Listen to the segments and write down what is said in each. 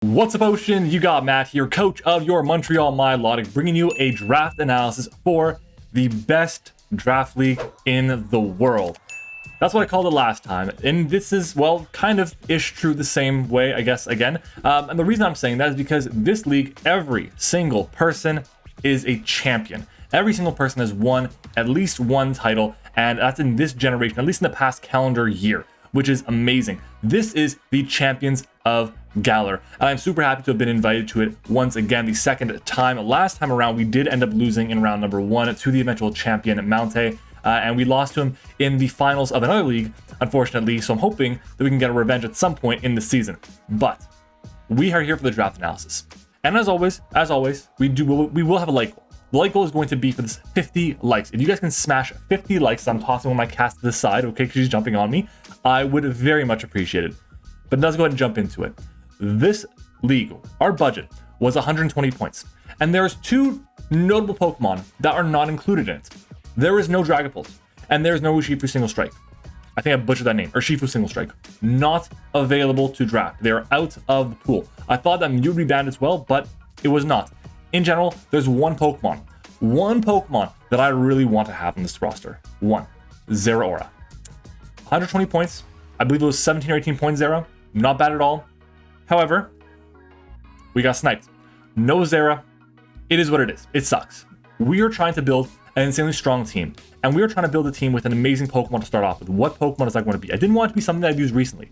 What's up, Ocean? You got Matt here, coach of your Montreal Milotic, bringing you a draft analysis for the best draft league in the world. That's what I called it last time, and this is, well, kind of ish true the same way, I guess, again. And the reason I'm saying that is because this league, every single person is a champion. Every single person has won at least one title, and that's in this generation, at least in the past calendar year, which is amazing. This is the Champions of Galar, and I'm super happy to have been invited to it once again, the second time. Last time around, we did end up losing in round number 1 to the eventual champion, MattOshea, and we lost to him in the finals of another league, unfortunately, so I'm hoping that we can get a revenge at some point in the season. But we are here for the draft analysis. And as always, we will have a like goal. The like goal is going to be for this 50 likes. If you guys can smash 50 likes, I'm tossing one of my cast to the side, okay, because she's jumping on me, I would very much appreciate it. But let's go ahead and jump into it. This league, our budget was 120 points. And there's two notable Pokemon that are not included in it. There is no Dragapult, and there is no Urshifu Single Strike. I think I butchered that name, Urshifu Single Strike. Not available to draft. They're out of the pool. I thought that Mew would be banned as well, but it was not. In general, there's one Pokemon that I really want to have in this roster. One, Zeraora. 120 points. I believe it was 17 or 18.0. Not bad at all. However, we got sniped. No Zera. It is what it is. It sucks. We are trying to build an insanely strong team, and we are trying to build a team with an amazing Pokemon to start off with. What Pokemon is that going to be? I didn't want it to be something that I've used recently,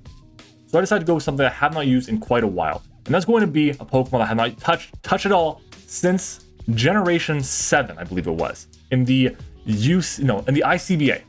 so I decided to go with something I have not used in quite a while, and that's going to be a Pokemon I have not touched at all since Generation 7, I believe it was, in the ICBA.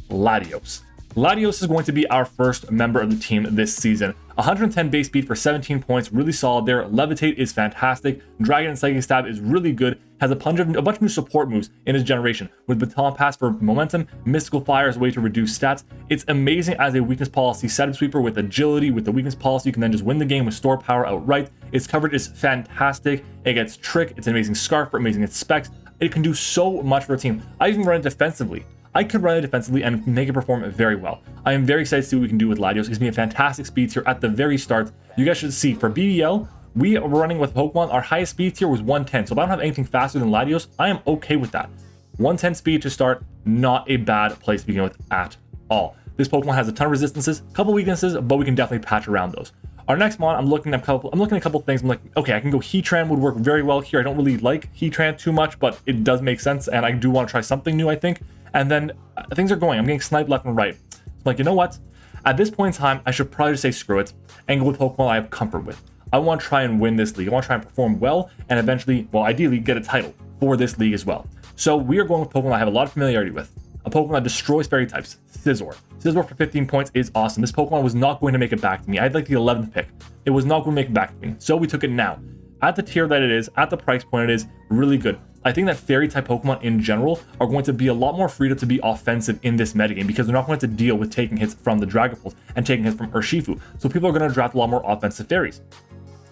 LATIOS. LATIOS is going to be our first member of the team this season. 110 base speed for 17 points, really solid there. Levitate is fantastic. Dragon and Psychic Stab is really good. Has a bunch of new support moves in his generation, with Baton Pass for momentum, Mystical Fire as a way to reduce stats. It's amazing as a weakness policy setup sweeper with agility. With the weakness policy, you can then just win the game with store power outright. Its coverage is fantastic. It gets Trick. It's an amazing Scarf, amazing its specs. It can do so much for a team. I even run it defensively. I could run it defensively and make it perform very well. I am very excited to see what we can do with LATIOS. It gives me a fantastic speed tier at the very start. You guys should see, for BBL, we are running with Pokemon. Our highest speed tier was 110, so if I don't have anything faster than LATIOS, I am okay with that. 110 speed to start, not a bad place to begin with at all. This Pokemon has a ton of resistances, a couple weaknesses, but we can definitely patch around those. Our next mon, I'm looking at a couple things. I'm like, okay, I can go Heatran would work very well here. I don't really like Heatran too much, but it does make sense, and I do want to try something new, I think. And then things are going. I'm getting sniped left and right. I'm like, you know what? At this point in time, I should probably just say screw it and go with Pokemon I have comfort with. I want to try and win this league. I want to try and perform well and eventually, well, ideally get a title for this league as well. So we are going with Pokemon I have a lot of familiarity with. A Pokemon that destroys fairy types, Scizor. Scizor for 15 points is awesome. This Pokemon was not going to make it back to me. I had like the 11th pick. It was not going to make it back to me. So we took it now. At the tier that it is, at the price point it is, really good. I think that fairy type Pokemon in general are going to be a lot more freed up to be offensive in this metagame because they're not going to deal with taking hits from the Dragapult and taking hits from Urshifu. So people are going to draft a lot more offensive fairies.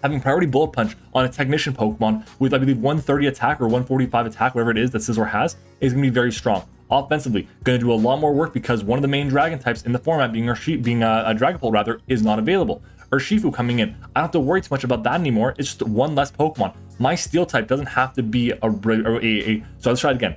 Having priority bullet punch on a technician Pokemon with, I believe, 130 attack or 145 attack, whatever it is that Scizor has, is going to be very strong. Offensively, going to do a lot more work because one of the main dragon types in the format, being a Dragapult rather, is not available. Urshifu coming in, I don't have to worry too much about that anymore. It's just one less Pokemon. My steel type doesn't have to be so let's try it again.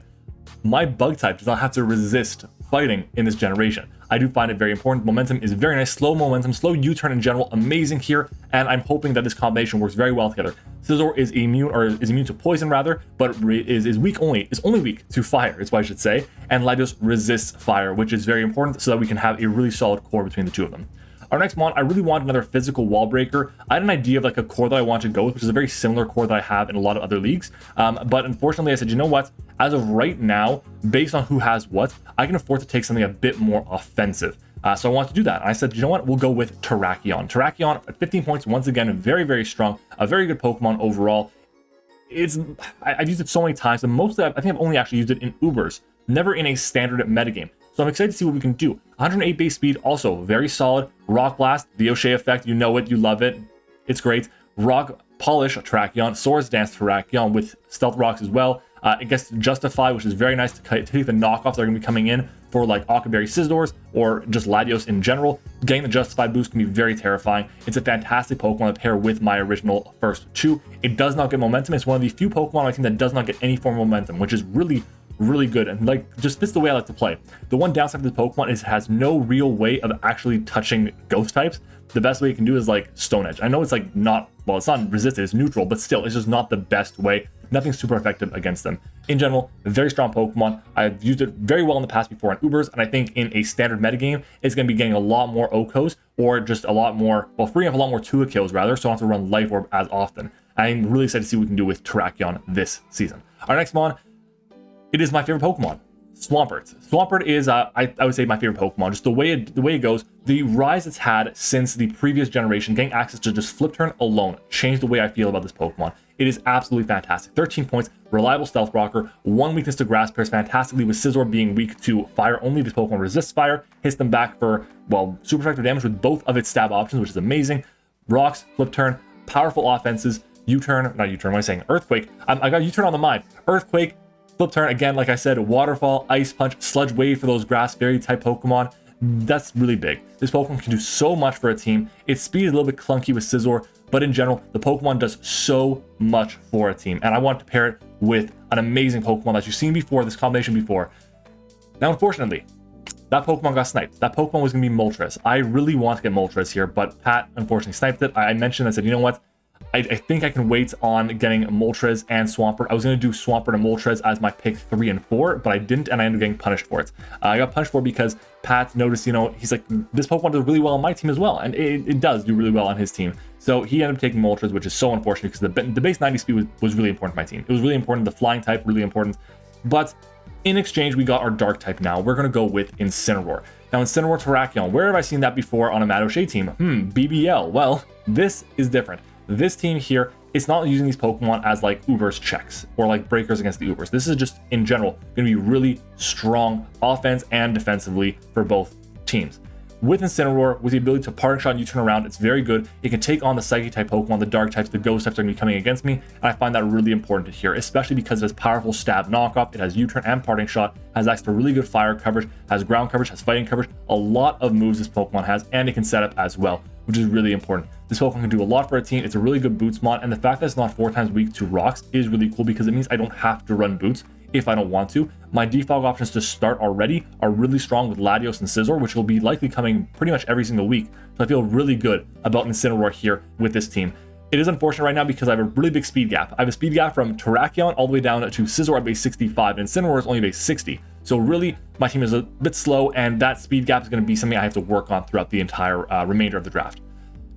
My bug type does not have to resist fighting in this generation. I do find it very important. Momentum is very nice. Slow momentum, slow U-turn in general, amazing here. And I'm hoping that this combination works very well together. Scizor is immune to poison rather, but is only weak to fire, is what I should say. And LATIOS resists fire, which is very important so that we can have a really solid core between the two of them. Our next mon, I really want another physical wall breaker. I had an idea of like a core that I want to go with, which is a very similar core that I have in a lot of other leagues. But unfortunately, I said, you know what? As of right now, based on who has what, I can afford to take something a bit more offensive. So I want to do that. And I said, you know what? We'll go with Terrakion. Terrakion at 15 points, once again, very, very strong. A very good Pokemon overall. I've used it so many times, and mostly I think I've only actually used it in Ubers, never in a standard metagame. So I'm excited to see what we can do. 108 base speed, also very solid. Rock Blast, the O'Shea effect, you know it, you love it. It's great. Rock Polish Terrakion, Swords Dance Terrakion with Stealth Rocks as well. It gets Justify, which is very nice to take the knockoffs that are going to be coming in for like Ockerberry Scizors or just Latios in general, getting the Justified boost can be very terrifying. It's a fantastic Pokemon to pair with my original first two. It does not get momentum. It's one of the few Pokemon on my team that does not get any form of momentum, which is really good and like just fits the way I like to play. The one downside for this Pokemon is it has no real way of actually touching ghost types. The best way you can do is like Stone Edge. I know it's like not, well, it's not resisted, it's neutral, but still, it's just not the best way. Nothing super effective against them. In general, a very strong Pokemon. I've used it very well in the past before on Ubers, and I think in a standard metagame, it's going to be getting a lot more Okos, or just a lot more, well, freeing up a lot more Tua kills rather, so I don't have to run Life Orb as often. I'm really excited to see what we can do with Terrakion this season. Our next Mon, it is my favorite Pokemon, Swampert. Swampert is, I would say, my favorite Pokemon. Just the way it goes, the rise it's had since the previous generation, getting access to just Flip Turn alone, changed the way I feel about this Pokemon. It is absolutely fantastic. 13 points, reliable stealth blocker, 1 weakness to grass, pairs fantastically with Scizor being weak to fire only. This Pokemon resists fire, hits them back for, well, super effective damage with both of its stab options, which is amazing. Rocks, Flip Turn, powerful offenses, U-turn, not U-turn, what am I saying? Earthquake. I got U-turn on the mind. Earthquake, Flip Turn, again, like I said, Waterfall, Ice Punch, Sludge Wave for those Grass Fairy type Pokemon. That's really big. This Pokemon can do so much for a team. Its speed is a little bit clunky with Scizor, but in general, the Pokemon does so much for a team. And I want to pair it with an amazing Pokemon that you've seen before, this combination before. Now, unfortunately, that Pokemon got sniped. That Pokemon was going to be Moltres. I really want to get Moltres here, but Pat unfortunately sniped it. I mentioned, I said, you know what? I think I can wait on getting Moltres and Swampert. I was going to do Swampert and Moltres as my pick 3 and 4, but I didn't, and I ended up getting punished for it. I got punished for it because Pat noticed, you know, he's like, this Pokemon does really well on my team as well, and it does do really well on his team. So he ended up taking Moltres, which is so unfortunate because the base 90 speed was really important to my team. It was really important. The flying type, really important. But in exchange, we got our Dark type now. We're going to go with Incineroar. Now, Incineroar Terrakion, where have I seen that before on a MattOshea team? BBL. Well, this is different. This team here, it's not using these Pokemon as like Ubers checks or like breakers against the Ubers. This is just in general going to be really strong offense and defensively for both teams. With Incineroar, with the ability to Parting Shot and U-turn around, it's very good. It can take on the Psychic type Pokemon, the Dark types, the Ghost types are going to be coming against me, and I find that really important to hear, especially because it has powerful stab knockoff, it has U-turn and Parting Shot, has access to really good fire coverage, has ground coverage, has fighting coverage, a lot of moves this Pokemon has, and it can set up as well, which is really important. This Pokemon can do a lot for a team. It's a really good Boots mod, and the fact that it's not 4 times weak to rocks is really cool because it means I don't have to run Boots if I don't want to. My defog options to start already are really strong with Latios and Scizor, which will be likely coming pretty much every single week. So I feel really good about Incineroar here with this team. It is unfortunate right now because I have a really big speed gap. I have a speed gap from Terrakion all the way down to Scizor at base 65, and Incineroar is only base 60. So really, my team is a bit slow, and that speed gap is going to be something I have to work on throughout the entire remainder of the draft.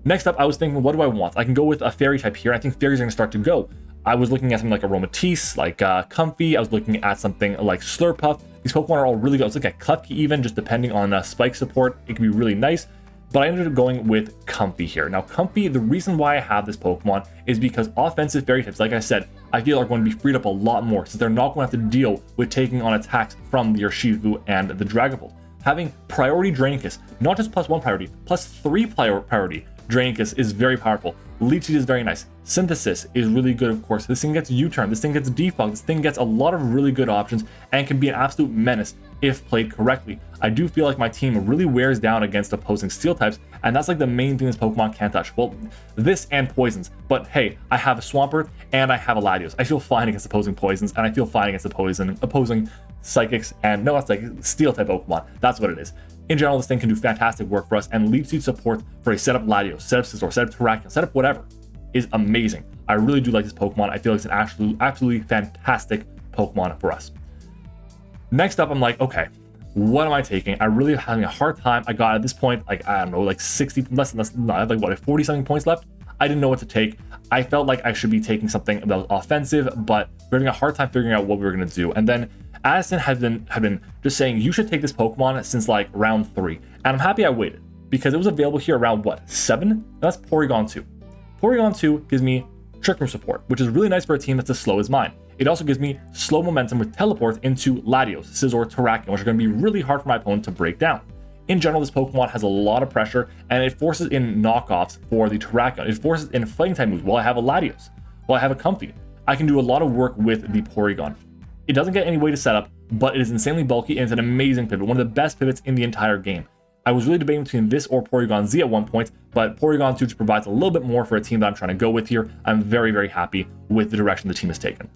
Next up, I was thinking, what do I want? I can go with a Fairy type here. I think Fairies are going to start to go. I was looking at something like Aromatisse, like Comfy. I was looking at something like Slurpuff. These Pokemon are all really good. I was looking at Klefki even, just depending on spike support. It can be really nice. But I ended up going with Comfy here. Now, Comfy, the reason why I have this Pokemon is because offensive Fairy types, like I said, I feel are going to be freed up a lot more since they're not going to have to deal with taking on attacks from the Urshifu and the Dragapult. Having priority Drainicus, not just +1 priority, +3 priority Drainicus is very powerful. Leech Seed is very nice. Synthesis is really good, of course. This thing gets U-turn, this thing gets defog, this thing gets a lot of really good options and can be an absolute menace if played correctly. I do feel like my team really wears down against opposing steel types, and that's like the main thing this Pokemon can't touch. Well, this and poisons, but hey, I have a Swampert and I have a Latios. I feel fine against opposing poisons, and I feel fine against opposing psychics, and no, that's like steel type Pokemon. That's what it is. In general, this thing can do fantastic work for us, and Leech Seed support for a setup Latios, setup Scizor, setup Terrakion, setup whatever is amazing. I really do like this Pokemon. I feel like it's an absolutely fantastic Pokemon for us. Next up, I'm like, okay, what am I taking? I really am having a hard time. I got at this point, like, I don't know, like 60, less than, no, I have like what, 40 something points left. I didn't know what to take. I felt like I should be taking something that was offensive, but we're having a hard time figuring out what we were going to do. And then Addison had been just saying, you should take this Pokemon since like round 3. And I'm happy I waited because it was available here around what, 7? That's Porygon 2. Porygon 2 gives me Trick Room support, which is really nice for a team that's as slow as mine. It also gives me slow momentum with teleport into Latios, Scizor, Terrakion, which are going to be really hard for my opponent to break down. In general, this Pokemon has a lot of pressure, and it forces in knockoffs for the Terrakion. It forces in fighting type moves. While I have a Latios, while I have a Comfy, I can do a lot of work with the Porygon. It doesn't get any way to set up, but it is insanely bulky and it's an amazing pivot, one of the best pivots in the entire game. I was really debating between this or Porygon Z at one point, but Porygon 2 just provides a little bit more for a team that I'm trying to go with here. I'm very, very happy with the direction the team has taken.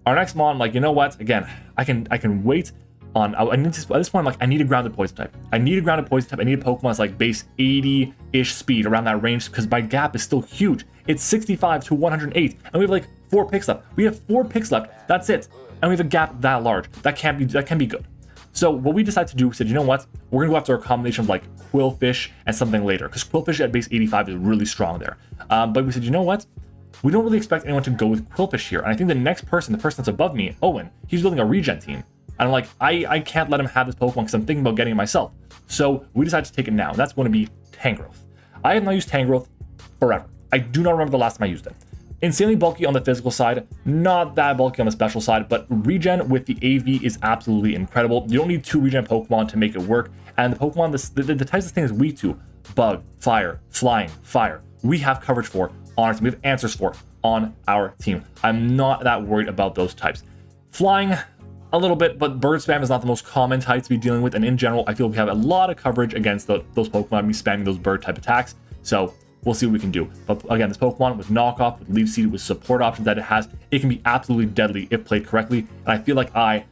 Our next mon, I'm like, you know what? Again, I can wait on. I need to, at this point, I'm like, I need a grounded poison type. I need a Pokemon that's like base 80-ish speed around that range because my gap is still huge. It's 65 to 108, and we have like 4 picks left. We have 4 picks left. That's it, and we have a gap that large. That can be good. So what we decided to do, we said, you know what? We're gonna go after a combination of like Quillfish and something later, because Quillfish at base 85 is really strong there. But we said, you know what? We don't really expect anyone to go with Quillfish here. And I think the next person, the person that's above me, Owen, he's building a regen team. And I'm like, I can't let him have this Pokemon because I'm thinking about getting it myself. So we decided to take it now. And that's going to be Tangrowth. I have not used Tangrowth forever. I do not remember the last time I used it. Insanely bulky on the physical side, not that bulky on the special side, but regen with the AV is absolutely incredible. You don't need 2 regen Pokemon to make it work. And the Pokemon, the types of things is weak to: Bug, Fire, Flying, Fire. We have coverage for on our team. We have answers for on our team. I'm not that worried about those types. Flying, a little bit, but bird spam is not the most common type to be dealing with. And in general, I feel we have a lot of coverage against those Pokemon, me spamming those bird type attacks. So we'll see what we can do. But again, this Pokemon with knockoff, with leaf seed, with support options that it has, it can be absolutely deadly if played correctly. And I feel like I,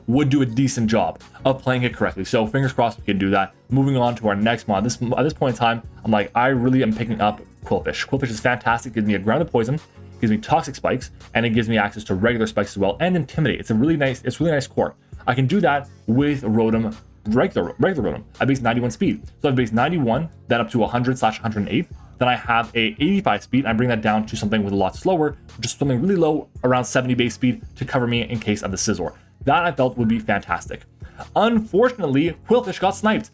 would do a decent job of playing it correctly. So fingers crossed we can do that. Moving on to our next mod. At this point in time, I'm like, I really am picking up Quillfish. Quillfish is fantastic. It gives me a grounded poison, gives me toxic spikes, and it gives me access to regular spikes as well, and intimidate. It's really nice core. I can do that with Rotom, regular Rotom at base 91 speed. So at base 91, then up to 100/108. Then I have a 85 speed. I bring that down to something with a lot slower, just something really low, around 70 base speed to cover me in case of the Scizor. That I felt would be fantastic. Unfortunately, Quillfish got sniped.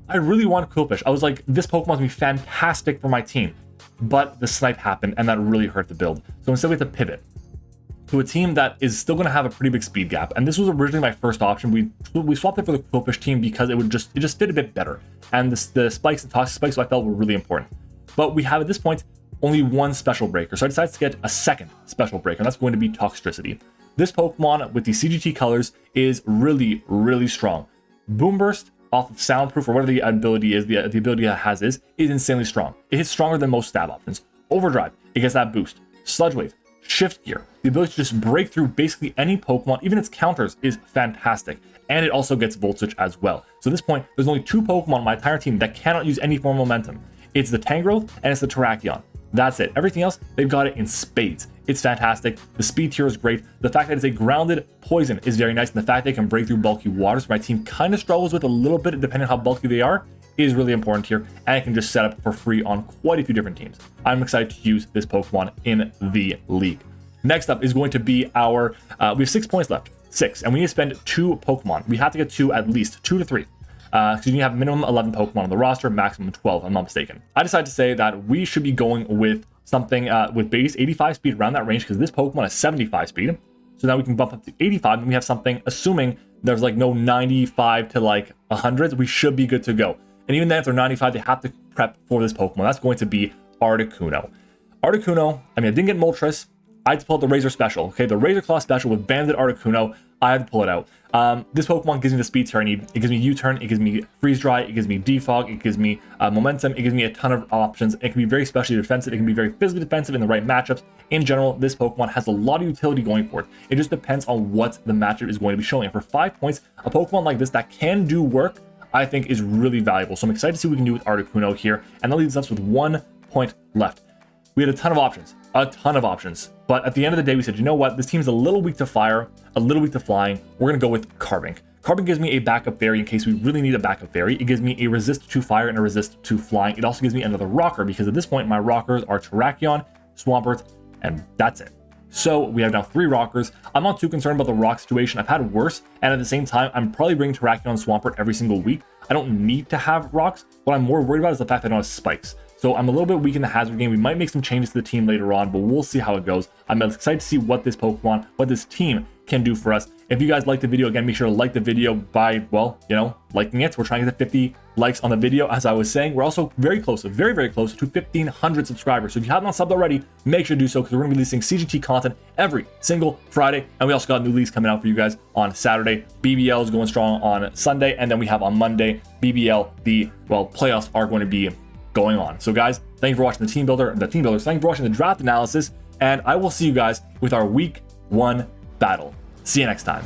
I really wanted Quillfish. I was like, this Pokemon's gonna be fantastic for my team. But the snipe happened, and that really hurt the build. So instead we have to pivot to a team that is still going to have a pretty big speed gap. And this was originally my first option. We swapped it for the Quillfish team because it just fit a bit better. And the spikes and toxic spikes, I felt, were really important. But we have at this point only 1 special breaker. So I decided to get a second special breaker, and that's going to be Toxtricity. This Pokemon with the CGT colors is really, really strong. Boom Burst off of Soundproof, or whatever the ability is, the ability it has is insanely strong. It hits stronger than most stab options. Overdrive, it gets that boost. Sludge Wave, Shift Gear, the ability to just break through basically any Pokemon, even its counters, is fantastic. And it also gets Volt Switch as well. So at this point, there's only 2 Pokemon on my entire team that cannot use any form of momentum. It's the Tangrowth and it's the Terrakion. That's it. Everything else, they've got it in spades. It's fantastic. The speed tier is great. The fact that it's a grounded poison is very nice. And the fact they can break through bulky waters, my team kind of struggles with a little bit depending on how bulky they are, is really important here. And I can just set up for free on quite a few different teams. I'm excited to use this Pokemon in the league. Next up is going to be our, we have 6 points left. 6. And we need to spend 2 Pokemon. We have to get 2 at least, 2 to 3. Because you have minimum 11 Pokemon on the roster, maximum 12, if I'm not mistaken. I decided to say that we should be going with something with base 85 speed around that range, because this Pokemon is 75 speed. So now we can bump up to 85, and we have something, assuming there's like no 95 to like 100, we should be good to go. And even then, if they're 95, they have to prep for this Pokemon. That's going to be Articuno. Articuno, I didn't get Moltres. I had to pull out the Razor Special, okay? The Razor Claw Special with Banded Articuno, I had to pull it out. This Pokemon gives me the speed tier I need. It gives me U-Turn, it gives me Freeze Dry, it gives me Defog, it gives me Momentum, it gives me a ton of options. It can be very specially defensive, it can be very physically defensive in the right matchups. In general, this Pokemon has a lot of utility going for it. It just depends on what the matchup is going to be showing. And for 5 points, a Pokemon like this that can do work, I think is really valuable. So I'm excited to see what we can do with Articuno here. And that leaves us with 1 point left. We had a ton of options. But at the end of the day, we said, you know what? This team's a little weak to fire, a little weak to flying. We're going to go with Carbink. Carbink gives me a backup fairy in case we really need a backup fairy. It gives me a resist to fire and a resist to flying. It also gives me another rocker, because at this point, my rockers are Terrakion, Swampert, and that's it. So we have now 3 rockers. I'm not too concerned about the rock situation. I've had worse. And at the same time, I'm probably bringing Terrakion and Swampert every single week. I don't need to have rocks. What I'm more worried about is the fact that I don't have spikes. So I'm a little bit weak in the hazard game. We might make some changes to the team later on, but we'll see how it goes. I'm excited to see what this Pokemon, what this team can do for us. If you guys like the video, again, make sure to like the video by, well, you know, liking it. We're trying to get to 50 likes on the video. As I was saying, we're also very close, very, very close to 1,500 subscribers. So if you have not subbed already, make sure to do so, because we're going to be releasing CGT content every single Friday. And we also got new leagues coming out for you guys on Saturday. BBL is going strong on Sunday. And then we have on Monday, BBL, the, well, playoffs are going to be going on. So guys, thank you for watching the team builders. Thank you for watching the draft analysis. And I will see you guys with our week 1 battle. See you next time.